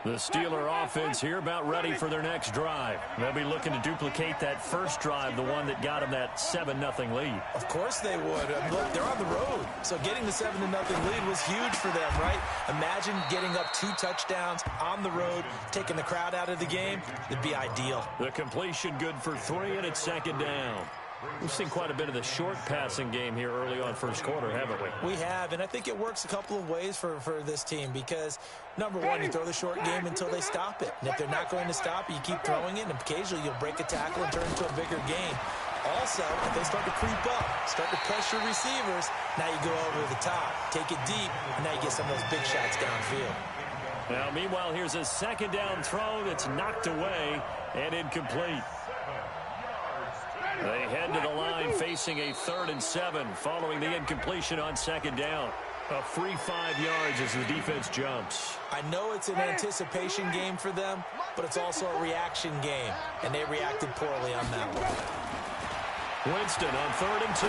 The Steeler offense here about ready for their next drive. They'll be looking to duplicate that first drive, the one that got them that 7-0 lead. Of course they would. Look, they're on the road. So getting the 7-0 lead was huge for them, right? Imagine getting up 2 touchdowns on the road, taking the crowd out of the game. It'd be ideal. The completion good for 3, and it's second down. We've seen quite a bit of the short passing game here early on first quarter, haven't we? We have, and I think it works a couple of ways for this team because, number one, you throw the short game until they stop it. And if they're not going to stop it, you keep throwing it, and occasionally you'll break a tackle and turn it into a bigger gain. Also, if they start to creep up, start to pressure receivers, now you go over the top, take it deep, and now you get some of those big shots downfield. Now, meanwhile, here's a second down throw that's knocked away and incomplete. They head to the line facing a 3rd and 7 following the incompletion on second down. A free 5 yards as the defense jumps. I know it's an anticipation game for them, but it's also a reaction game, and they reacted poorly on that one. Winston on 3rd and 2.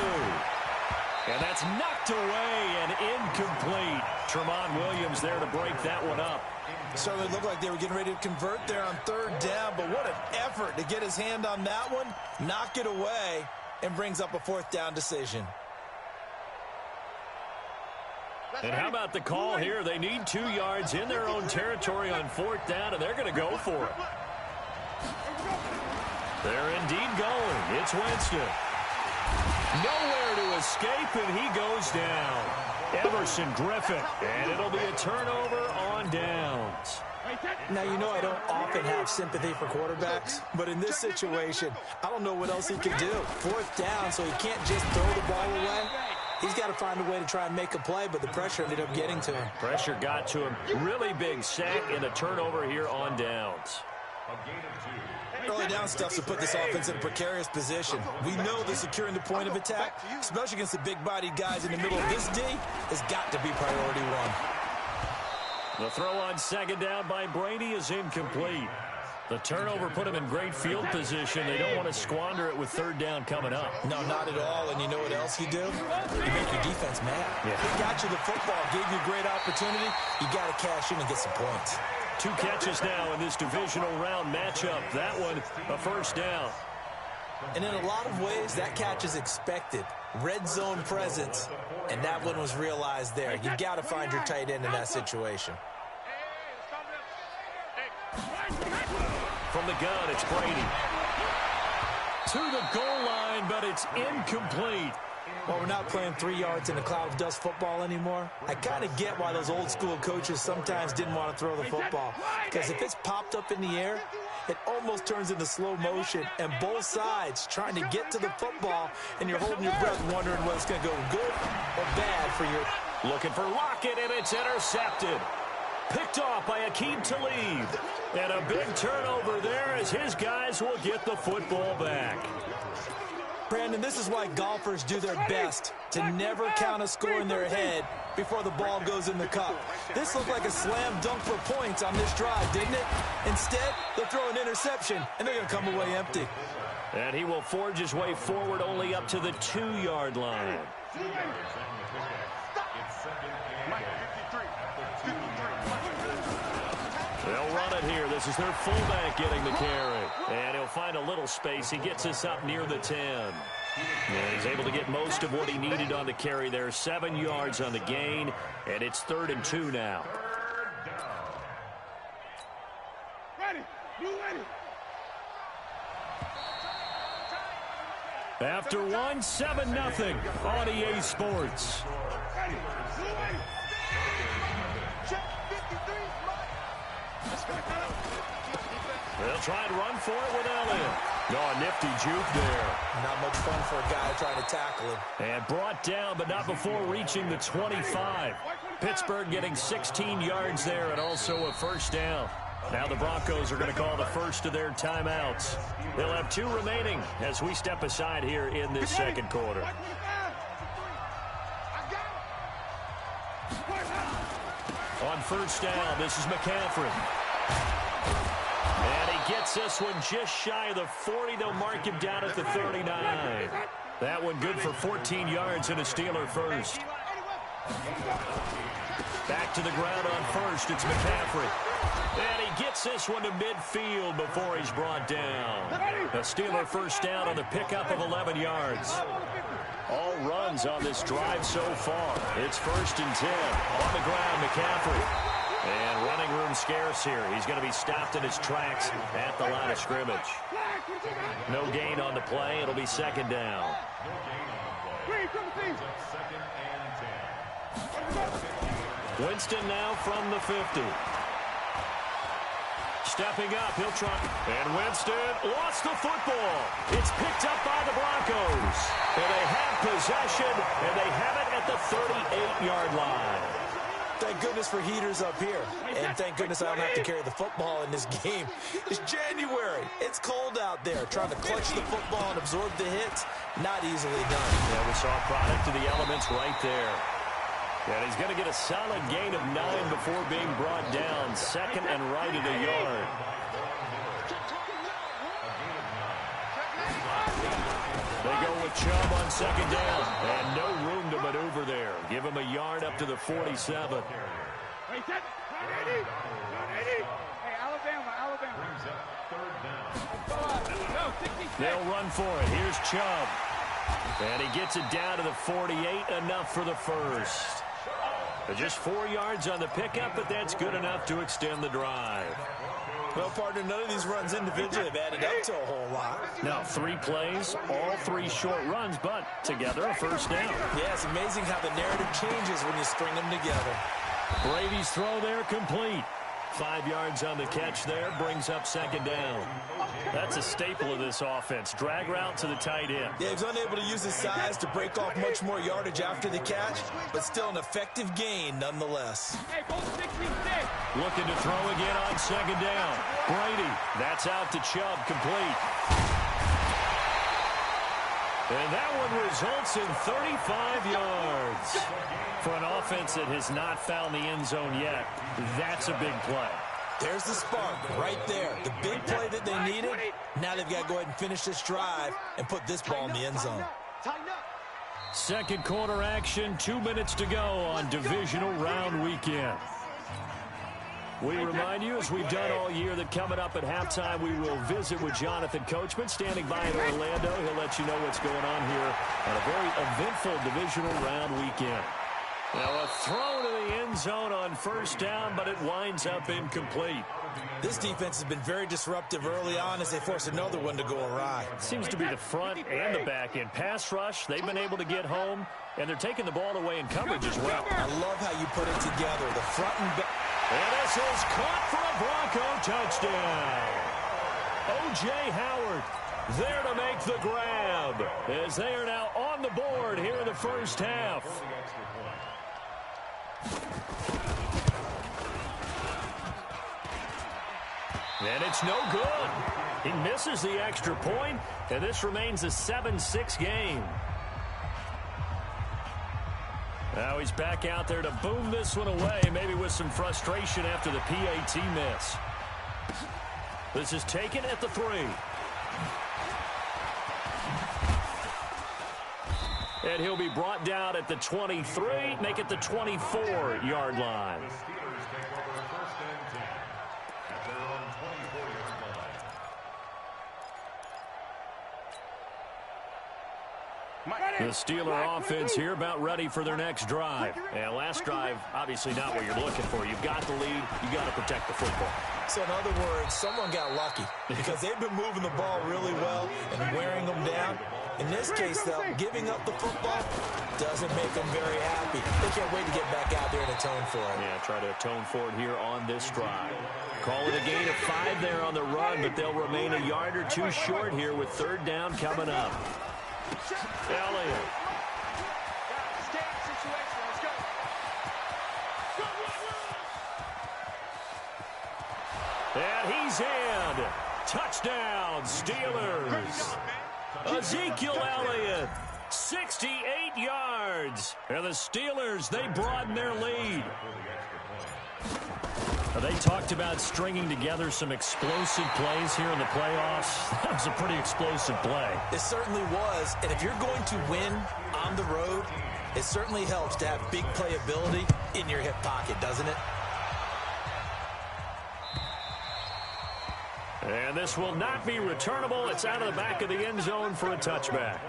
And that's knocked away and incomplete. Tremont Williams there to break that one up. Certainly looked like they were getting ready to convert there on 3rd down, but what an effort to get his hand on that one, knock it away, and brings up a 4th down decision. And how about the call here? They need 2 yards in their own territory on 4th down, and they're going to go for it. They're indeed going. It's Winston. Nowhere to escape, and he goes down. Everson Griffin, and it'll be a turnover on downs. Now, you know I don't often have sympathy for quarterbacks, but in this situation, I don't know what else he can do. 4th down, so he can't just throw the ball away. He's got to find a way to try and make a play, but the pressure ended up getting to him. Pressure got to him. Really big sack and a turnover here on downs. Early down stuff to put this offense in a precarious position. We know that securing the point of attack, especially against the big-bodied guys in the middle of this D, has got to be priority 1. The throw on second down by Brady is incomplete. The turnover put him in great field position. They don't want to squander it with 3rd down coming up. No, not at all. And you know what else you do? You make your defense mad. Yeah. He got you the football, gave you a great opportunity. You got to cash in and get some points. 2 catches now in this divisional round matchup. That one, a 1st down. And in a lot of ways, that catch is expected. Red zone presence, and that one was realized there. You got to find your tight end in that situation. From the gun, it's Brady. To the goal line, but it's incomplete. Well, we're not playing 3 yards in a cloud of dust football anymore. I kind of get why those old school coaches sometimes didn't want to throw the football. Because if it's popped up in the air, it almost turns into slow motion. And both sides trying to get to the football, and you're holding your breath wondering whether it's going to go good or bad for your... Looking for Lockett, and it's intercepted. Picked off by Aqib Talib. And a big turnover there as his guys will get the football back. Brandon, this is why golfers do their best to never count a score in their head before the ball goes in the cup. This looked like a slam dunk for points on this drive, didn't it? Instead, they'll throw an interception, and they're going to come away empty. And he will forge his way forward only up to the 2-yard line. They'll run it here. This is their fullback getting the carry. And he'll find a little space. He gets us up near the 10. And he's able to get most of what he needed on the carry there. 7 yards on the gain. And it's 3rd and 2 now. After one, 7-0 on EA Sports. They'll try and run for it with Elliott. Oh, nifty juke there. Not much fun for a guy trying to tackle him. And brought down, but not before reaching the 25. Pittsburgh getting 16 yards there and also a 1st down. Now the Broncos are going to call the first of their timeouts. They'll have 2 remaining as we step aside here in this second quarter. On 1st down, this is McCaffrey. And he gets this one just shy of the 40. They'll mark him down at the 39. That one good for 14 yards and a Steeler first. Back to the ground on 1st. It's McCaffrey. And he gets this one to midfield before he's brought down. A Steeler first down on the pickup of 11 yards. All runs on this drive so far. It's 1st and 10. On the ground, McCaffrey. And running room scarce here. He's going to be stopped in his tracks at the line of scrimmage. No gain on the play. It'll be 2nd down. Winston now from the 50. Stepping up, he'll try. And Winston lost the football. It's picked up by the Broncos. And they have possession, and they have it at the 38-yard line. Thank goodness for heaters up here. And thank goodness I don't have to carry the football in this game. It's January. It's cold out there. Trying to clutch the football and absorb the hits, not easily done. Yeah, we saw a product of the elements right there. And he's going to get a solid gain of 9 before being brought down. 2nd and right at a yard. They go with Chubb on 2nd down. And no room to maneuver there. Give him a yard up to the 47. They'll run for it. Here's Chubb. And he gets it down to the 48. Enough for the first. Just 4 yards on the pickup, but that's good enough to extend the drive. Well, partner, none of these runs individually have added up to a whole lot. Now, 3 plays, all 3 short runs, but together a first down. Yeah, it's amazing how the narrative changes when you string them together. Brady's throw there complete. 5 yards on the catch there, brings up 2nd down. That's a staple of this offense. Drag route to the tight end. Yeah, he's unable to use his size to break off much more yardage after the catch, but still an effective gain nonetheless. Looking to throw again on 2nd down. Brady, that's out to Chubb, complete. And that one results in 35 yards. For an offense that has not found the end zone yet, that's a big play. There's the spark right there. The big play that they needed. Now they've got to go ahead and finish this drive and put this ball in the end zone. Second quarter action, 2 minutes to go on divisional round weekend. We remind you, as we've done all year, that coming up at halftime, we will visit with Jonathan Coachman, standing by in Orlando. He'll let you know what's going on here on a very eventful divisional round weekend. Now a throw to the end zone on first down, but it winds up incomplete. This defense has been very disruptive early on as they force another one to go awry. It seems to be the front and the back end. Pass rush, they've been able to get home, and they're taking the ball away in coverage as well. I love how you put it together, the front and back. And this is caught for a Bronco touchdown. O.J. Howard there to make the grab as they are now on the board here in the first half. And it's no good. He misses the extra point, and this remains a 7-6 game. Now he's back out there to boom this one away, maybe with some frustration after the PAT miss. This is taken at the 3. And he'll be brought down at the 23, make it the 24-yard line. The Steeler offense here about ready for their next drive. And last drive, obviously not what you're looking for. You've got the lead. You've got to protect the football. So in other words, someone got lucky because they've been moving the ball really well and wearing them down. In this case, though, giving up the football doesn't make them very happy. They can't wait to get back out there and atone for it. Yeah, try to atone for it here on this drive. Call it a gain of 5 there on the run, but they'll remain a yard or 2 short here with 3rd down coming up. Elliott. And he's in. Touchdown, Steelers. Ezekiel Elliott, 68 yards. And the Steelers, they broaden their lead. They talked about stringing together some explosive plays here in the playoffs. That was a pretty explosive play. It certainly was. And if you're going to win on the road, it certainly helps to have big playability in your hip pocket, doesn't it? And this will not be returnable. It's out of the back of the end zone for a touchback.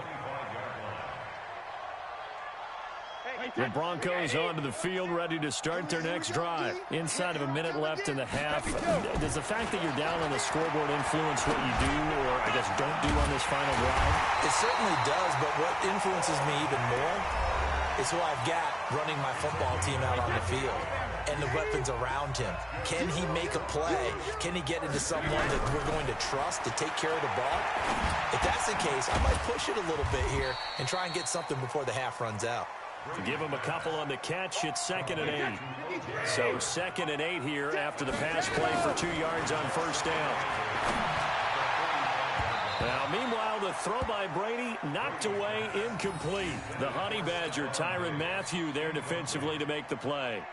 The Broncos onto the field, ready to start their next drive. Inside of a minute left in the half. Does the fact that you're down on the scoreboard influence what you do, or I guess don't do on this final drive? It certainly does, but what influences me even more is who I've got running my football team out on the field and the weapons around him. Can he make a play? Can he get into someone that we're going to trust to take care of the ball? If that's the case, I might push it a little bit here and try and get something before the half runs out. Give him a couple on the catch. It's 2nd and 8. So 2nd and 8 here after the pass play for 2 yards on first down. Now, meanwhile, the throw by Brady knocked away, incomplete. The Honey Badger, Tyrann Mathieu, there defensively to make the play.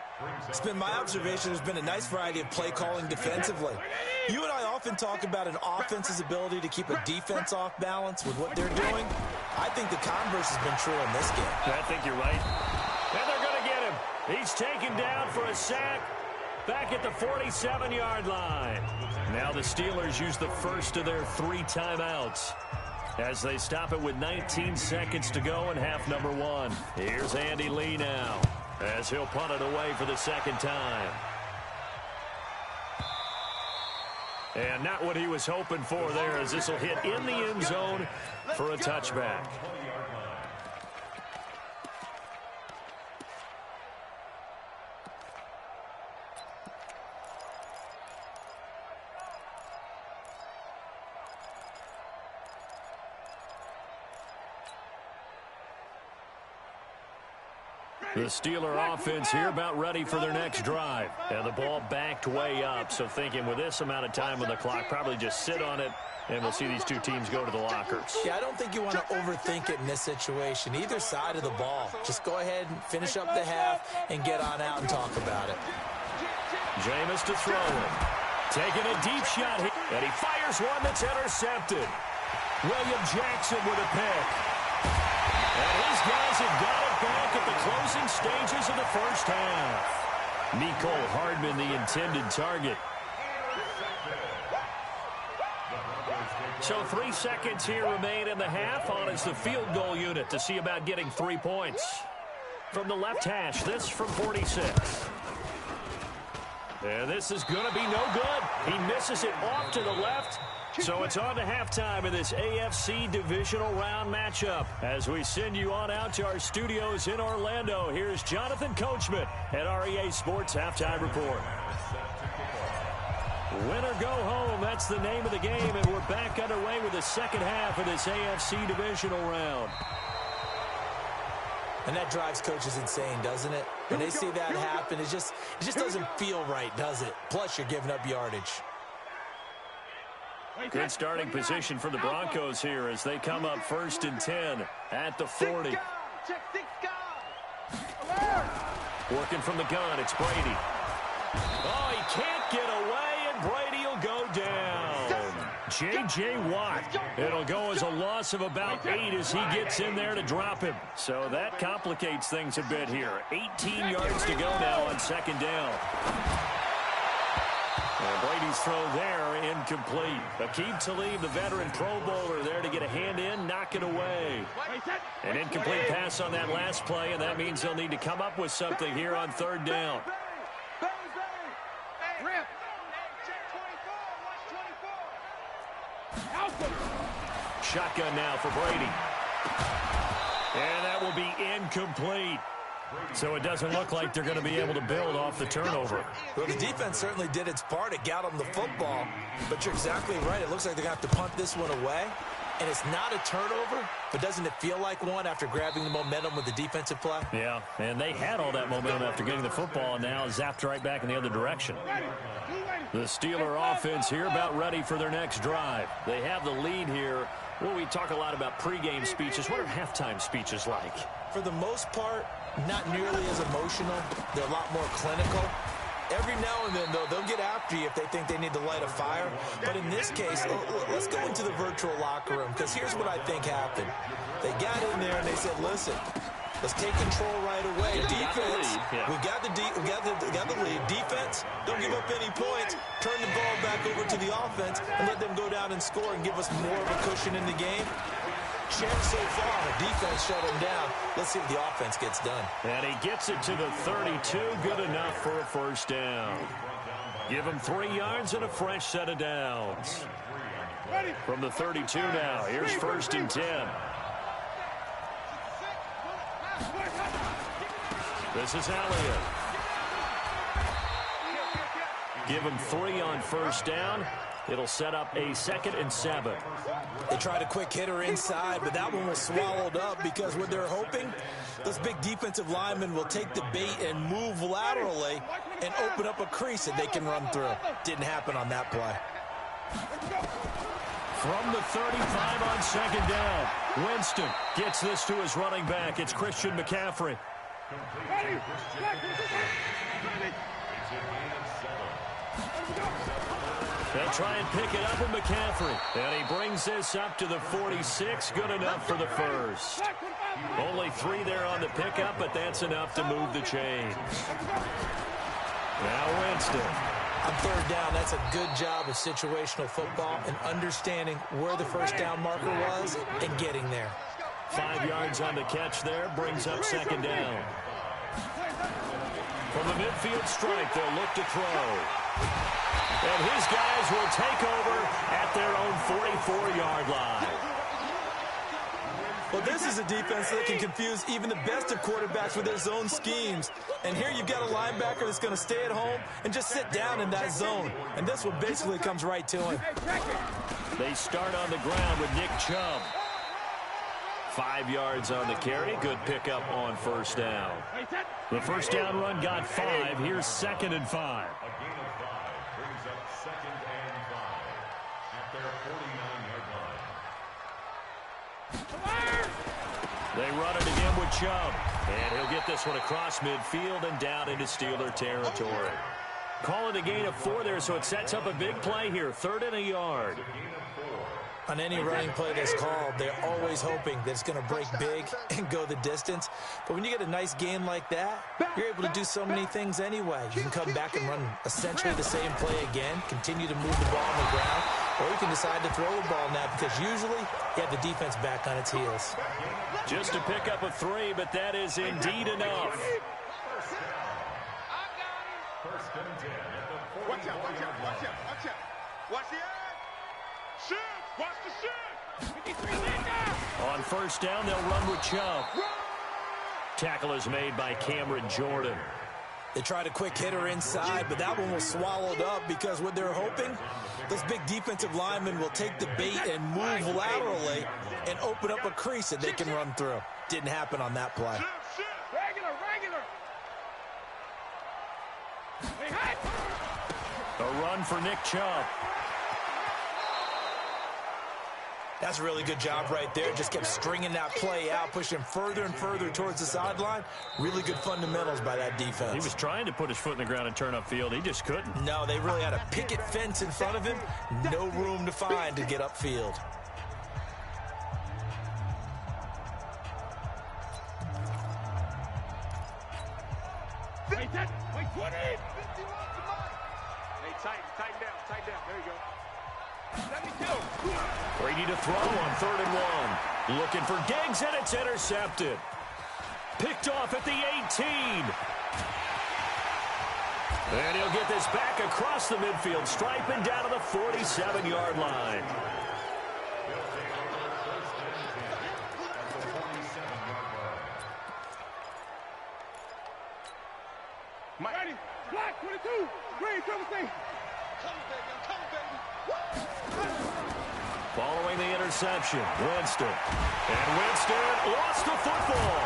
It's been my observation there's been a nice variety of play calling defensively. You and I often talk about an offense's ability to keep a defense off balance with what they're doing. I think the converse has been true in this game. I think you're right. And they're going to get him. He's taken down for a sack back at the 47-yard line. Now the Steelers use the first of their 3 timeouts as they stop it with 19 seconds to go in half number 1. Here's Andy Lee now as he'll punt it away for the 2nd time. And not what he was hoping for there, as this will hit in the end zone for a touchback. The Steeler offense here about ready for their next drive. And the ball backed way up, so thinking with this amount of time on the clock, probably just sit on it, and we'll see these 2 teams go to the lockers. Yeah, I don't think you want to overthink it in this situation. Either side of the ball. Just go ahead and finish up the half and get on out and talk about it. Jameis to throw it. Taking a deep shot here, and he fires one that's intercepted. William Jackson with a pick. And his guys have got it back at the closing stages of the first half. Mecole Hardman, the intended target. So 3 seconds here remain in the half. On is the field goal unit to see about getting 3 points. From the left hash, this from 46. And this is going to be no good. He misses it off to the left. So it's on to halftime in this AFC divisional round matchup. As we send you on out to our studios in Orlando, here's Jonathan Coachman at REA Sports Halftime Report. Win or go home, that's the name of the game, and we're back underway with the second half of this AFC divisional round. And that drives coaches insane, doesn't it? When they see that happen, it just doesn't feel right, does it? Plus, you're giving up yardage. Good starting position for the Broncos here as they come up 1st and 10 at the 40. Working from the gun, it's Brady. Oh, he can't get away, and Brady will go down. J.J. Watt. It'll go as a loss of about 8 as he gets in there to drop him. So that complicates things a bit here. 18 yards to go now on 2nd down. And Brady's throw there, incomplete. Aqib Talib, the veteran Pro Bowler, there to get a hand in, knock it away. An incomplete pass on that last play, and that means they'll need to come up with something here on 3rd down. Shotgun now for Brady. And that will be incomplete. So it doesn't look like they're going to be able to build off the turnover. Well, the defense certainly did its part. It got them the football. But you're exactly right. It looks like they're going to have to punt this one away. And it's not a turnover, but doesn't it feel like one after grabbing the momentum with the defensive play? Yeah, and they had all that momentum after getting the football, and now zapped right back in the other direction. The Steeler offense here about ready for their next drive. They have the lead here. Well, we talk a lot about pregame speeches. What are halftime speeches like? For the most part, not nearly as emotional. They're a lot more clinical. Every now and then, though, they'll get after you if they think they need to light a fire. But in this case, let's go into the virtual locker room, because here's what I think happened. They got in there and they said, listen, Let's take control right away. Defense, we got the lead. Defense, don't give up any points. Turn the ball back over to the offense and let them go down and score and give us more of a cushion in the game. Chance so far, defense shut him down. Let's see if the offense gets done. And he gets it to the 32. Good enough for a first down. Give him 3 yards and a fresh set of downs. From the 32 now, here's 1st and 10. This is Elliott. Give him 3 on first down. It'll set up a 2nd and 7. They tried a quick hitter inside, but that one was swallowed up because what they're hoping, those big defensive linemen will take the bait and move laterally and open up a crease that they can run through. Didn't happen on that play. From the 35 on 2nd down, Winston gets this to his running back. It's Christian McCaffrey. They'll try and pick it up with McCaffrey. And he brings this up to the 46. Good enough for the first. Only 3 there on the pickup, but that's enough to move the chains. Now Winston. On 3rd down, that's a good job of situational football and understanding where the first down marker was and getting there. 5 yards on the catch there, brings up 2nd down. From the midfield strike, they'll look to throw. And his guys will take over at their own 44-yard line. Well, this is a defense that can confuse even the best of quarterbacks with their zone schemes. And here you've got a linebacker that's going to stay at home and just sit down in that zone. And this one basically comes right to him. They start on the ground with Nick Chubb. 5 yards on the carry. Good pickup on first down. The first down run got 5. Here's 2nd and 5. They run it again with Chubb. And he'll get this one across midfield and down into Steeler territory. Call it a gain of 4 there, so it sets up a big play here. 3rd and a yard. On any running play that's called, they're always hoping that it's going to break big and go the distance. But when you get a nice gain like that, you're able to do so many things anyway. You can come back and run essentially the same play again, continue to move the ball on the ground, or you can decide to throw the ball now because usually you have the defense back on its heels. Just to pick up a 3, but that is indeed enough. Watch out, watch out, watch out, watch out. Watch the eye. Shoot, watch the shoot. On first down, they'll run with Chubb. Tackle is made by Cameron Jordan. They tried a quick hitter inside, but that one was swallowed up because what they're hoping, those big defensive linemen will take the bait and move laterally and open up a crease that they can run through. Didn't happen on that play. A run for Nick Chubb. That's a really good job right there. Just kept stringing that play out, pushing further and further towards the sideline. Really good fundamentals by that defense. He was trying to put his foot in the ground and turn upfield. He just couldn't. No, they really had a picket fence in front of him. No room to find to get upfield. Wait, what is? Hey, tighten down. There you go. Brady to throw on 3rd and 1. Looking for Diggs, and it's intercepted. Picked off at the 18. And he'll get this back across the midfield stripe and down to the 47-yard line. Ready, black 22, green 17. Come, baby. Following the interception, Winston. And Winston lost the football.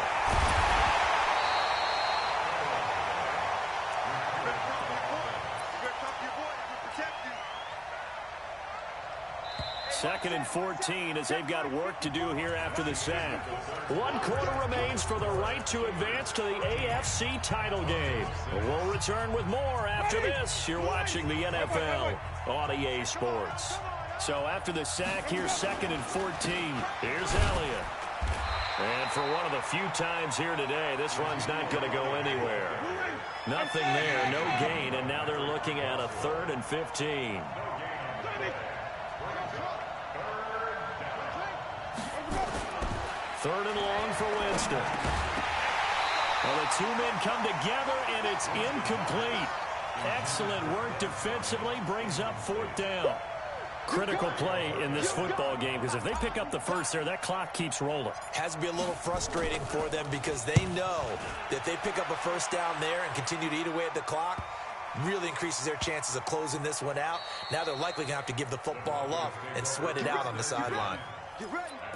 Second and 14 as they've got work to do here after the sack. 1 quarter remains for the right to advance to the AFC title game. We'll return with more after this. You're watching the NFL on EA Sports. So after the sack, here's 2nd and 14. Here's Elliott. And for one of the few times here today, this run's not going to go anywhere. Nothing there, no gain, and now they're looking at a 3rd and 15. Third and long for Winston. Well, the two men come together, and it's incomplete. Excellent work defensively, brings up 4th down. Critical play in this football game, because if they pick up the first there, that clock keeps rolling. Has to be a little frustrating for them because they know that if they pick up a first down there and continue to eat away at the clock, really increases their chances of closing this one out. Now they're likely going to have to give the football up and sweat it out on the sideline.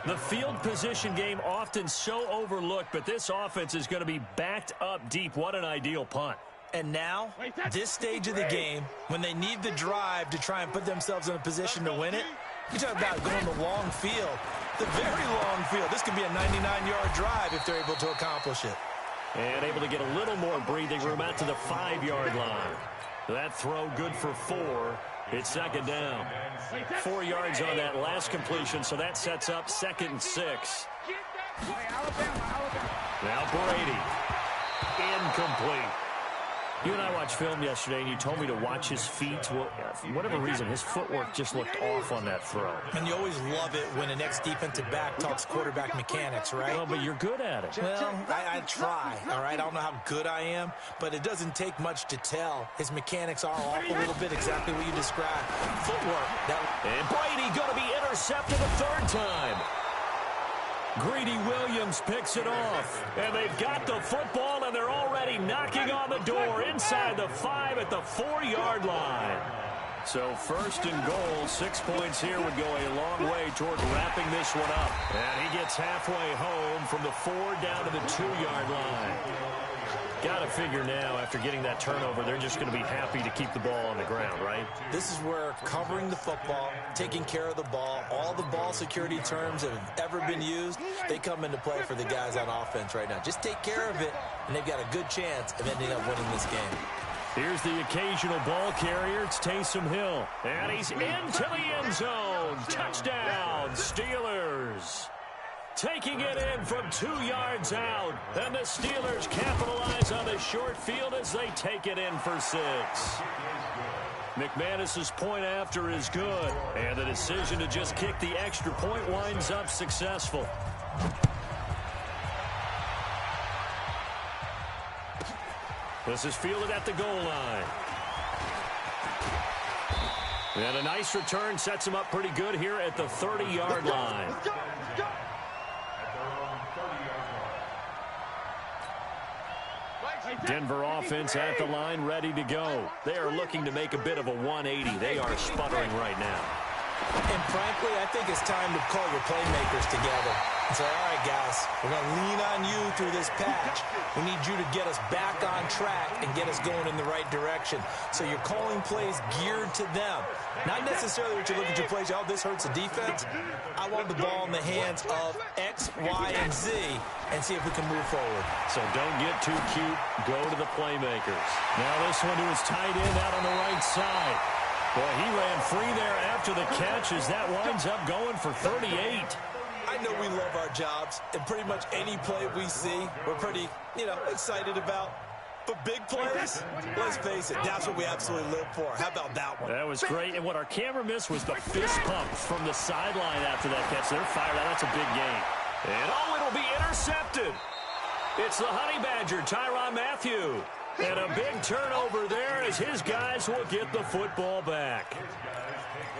The field position game often so overlooked, but this offense is going to be backed up deep. What an ideal punt. And now, this stage of the game, when they need the drive to try and put themselves in a position to win it, you talk about going the long field, the very long field. This could be a 99-yard drive if they're able to accomplish it. And able to get a little more breathing room out to the 5-yard line. That throw good for 4. It's 2nd down. 4 yards on that last completion, so that sets up 2nd and 6. Now Brady. Incomplete. You and I watched film yesterday, and you told me to watch his feet. Well, for whatever reason, his footwork just looked off on that throw. And you always love it when an ex-defensive back talks quarterback mechanics, right? Well, but you're good at it. Well, I try, all right? I don't know how good I am, but it doesn't take much to tell. His mechanics are off a little bit, exactly what you described. Footwork. And Brady going to be intercepted a 3rd time. Greedy Williams picks it off, and they've got the football, and they're already knocking on the door inside the 5 at the 4-yard line. So 1st and goal, 6 points here would go a long way toward wrapping this one up. And he gets halfway home from the 4 down to the 2-yard line. Got to figure now, after getting that turnover, they're just going to be happy to keep the ball on the ground, right? This is where covering the football, taking care of the ball, all the ball security terms that have ever been used, they come into play for the guys on offense right now. Just take care of it, and they've got a good chance of ending up winning this game. Here's the occasional ball carrier. It's Taysom Hill. And he's into the end zone. Touchdown, Steelers. Taking it in from 2 yards out. And the Steelers capitalize on the short field as they take it in for 6. McManus's point after is good. And the decision to just kick the extra point winds up successful. This is fielded at the goal line. And a nice return sets him up pretty good here at the 30-yard line. Denver offense at the line, ready to go. They are looking to make a bit of a 180. They are sputtering right now. And frankly, I think it's time to call your playmakers together and say, all right, guys, we're going to lean on you through this patch. We need you to get us back on track and get us going in the right direction. So you're calling plays geared to them. Not necessarily what you look at your plays, oh, this hurts the defense. I want the ball in the hands of X, Y, and Z and see if we can move forward. So don't get too cute. Go to the playmakers. Now this one to his tight end out on the right side. Boy, he ran free there after the catch as that winds up going for 38. I know we love our jobs, and pretty much any play we see, we're pretty, excited about. But big plays, let's face it, that's what we absolutely live for. How about that one? That was great, and what our camera missed was the fist pump from the sideline after that catch. They're fired out. That's a big gain. And, it'll be intercepted. It's the Honey Badger, Tyrann Mathieu. And a big turnover there as his guys will get the football back.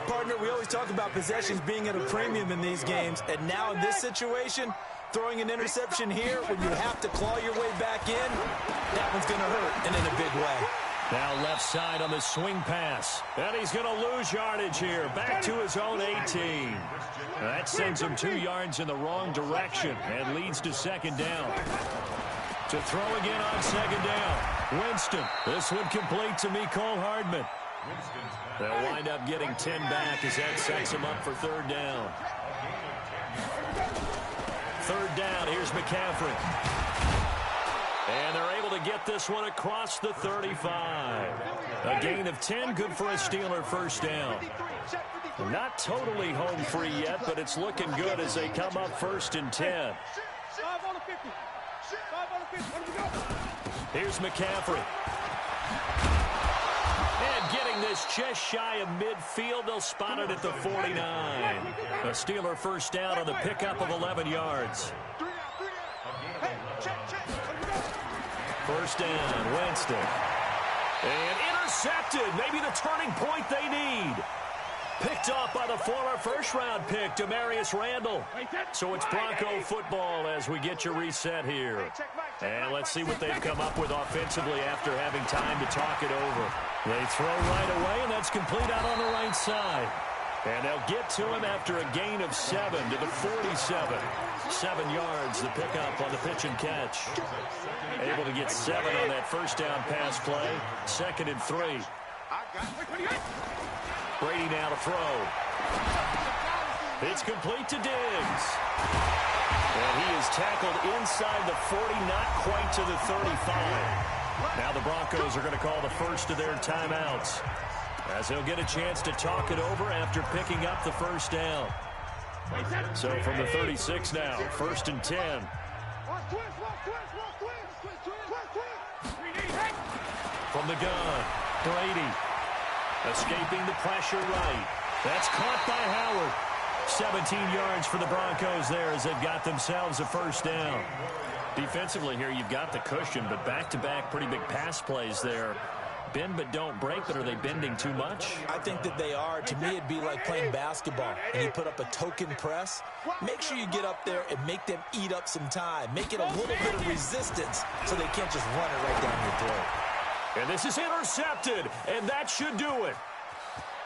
Partner, we always talk about possessions being at a premium in these games. And now in this situation, throwing an interception here when you have to claw your way back in, that one's going to hurt, and in a big way. Now left side on the swing pass. And he's going to lose yardage here. Back to his own 18. That sends him 2 yards in the wrong direction and leads to 2nd down. To throw again on 2nd down. Winston. This one complete to Mecole Hardman. They'll wind up getting 10 back as that sets him up for 3rd down. 3rd down. Here's McCaffrey. And they're able to get this one across the 35. A gain of 10, good for a Steeler 1st down. Not totally home free yet, but it's looking good as they come up 1st and 10. Here's McCaffrey. And getting this just shy of midfield, they'll spot it at the 49. A Steeler first down on the pickup of 11 yards. First down, Winston. And intercepted. Maybe the turning point they need. Picked off by the former first-round pick, Demarius Randall. So it's Bronco football as we get your reset here. And let's see what they've come up with offensively after having time to talk it over. They throw right away, and that's complete out on the right side. And they'll get to him after a gain of 7 to the 47. 7 yards, the pickup on the pitch and catch. Able to get 7 on that first down pass play. 2nd and 3. Brady now to throw. It's complete to Diggs. And he is tackled inside the 40, not quite to the 35. Now the Broncos are going to call the first of their timeouts, as they'll get a chance to talk it over after picking up the first down. So from the 36 now, 1st and 10. From the gun, Brady. Escaping the pressure right. That's caught by Howard. 17 yards for the Broncos there as they've got themselves a first down. Defensively here, you've got the cushion, but back-to-back pretty big pass plays there. Bend but don't break, but are they bending too much? I think that they are. To me, it'd be like playing basketball, and you put up a token press. Make sure you get up there and make them eat up some time. Make it a little bit of resistance so they can't just run it right down your throat. And this is intercepted, and that should do it.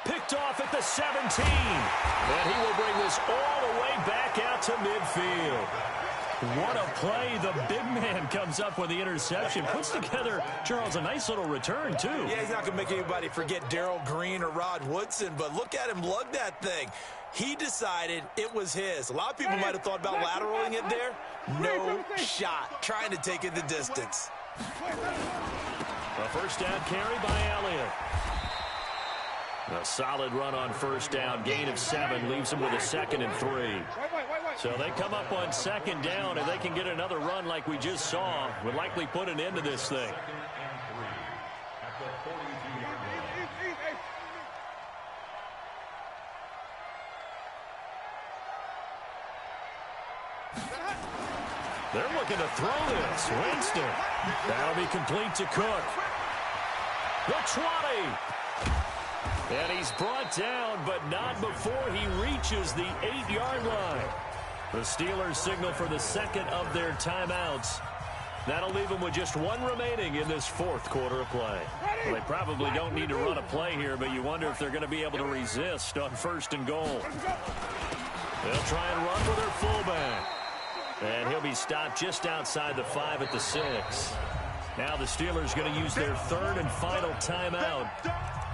Picked off at the 17. And he will bring this all the way back out to midfield. What a play. The big man comes up with the interception. Puts together, Charles, a nice little return, too. Yeah, he's not going to make anybody forget Darrell Green or Rod Woodson, but look at him lug that thing. He decided it was his. A lot of people might have thought about lateraling it there. No shot. Trying to take it the distance. A first down carry by Elliott. A solid run on first down. Gain of 7 leaves him with a 2nd and 3. So they come up on 2nd down, and they can get another run like we just saw. Would likely put an end to this thing. They're looking to throw this. Winston. That'll be complete to Cook. The 20. And he's brought down, but not before he reaches the 8-yard line. The Steelers signal for the 2nd of their timeouts. That'll leave them with just 1 remaining in this 4th quarter of play. Well, they probably don't need to run a play here, but you wonder if they're going to be able to resist on 1st and goal. They'll try and run with their fullback. And he'll be stopped just outside the 5 at the 6. Now the Steelers going to use their 3rd and final timeout.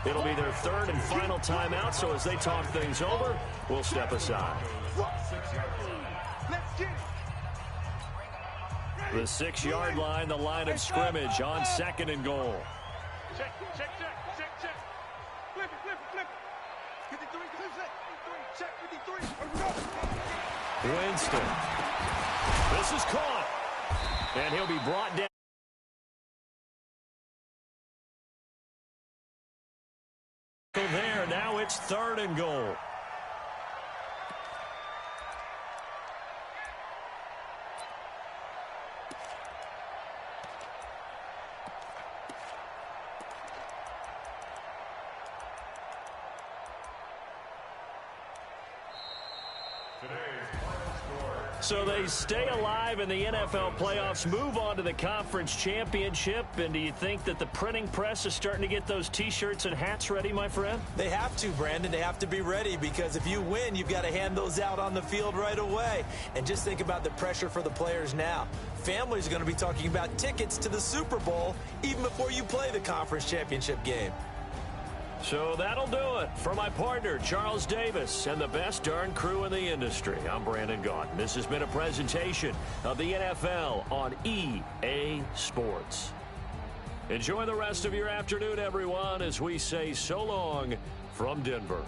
It'll be their 3rd and final timeout, so as they talk things over, we'll step aside. The 6-yard line, the line of scrimmage on 2nd and goal. Check. Flip it. 53, check 53. Winston. This is caught. And he'll be brought down. There, now it's 3rd and goal. So they stay alive in the NFL playoffs, move on to the conference championship. And do you think that the printing press is starting to get those T-shirts and hats ready, my friend? They have to, Brandon. They have to be ready, because if you win, you've got to hand those out on the field right away. And just think about the pressure for the players now. Families are going to be talking about tickets to the Super Bowl even before you play the conference championship game. So that'll do it. For my partner, Charles Davis, and the best darn crew in the industry, I'm Brandon Gaudin. This has been a presentation of the NFL on EA Sports. Enjoy the rest of your afternoon, everyone, as we say so long from Denver.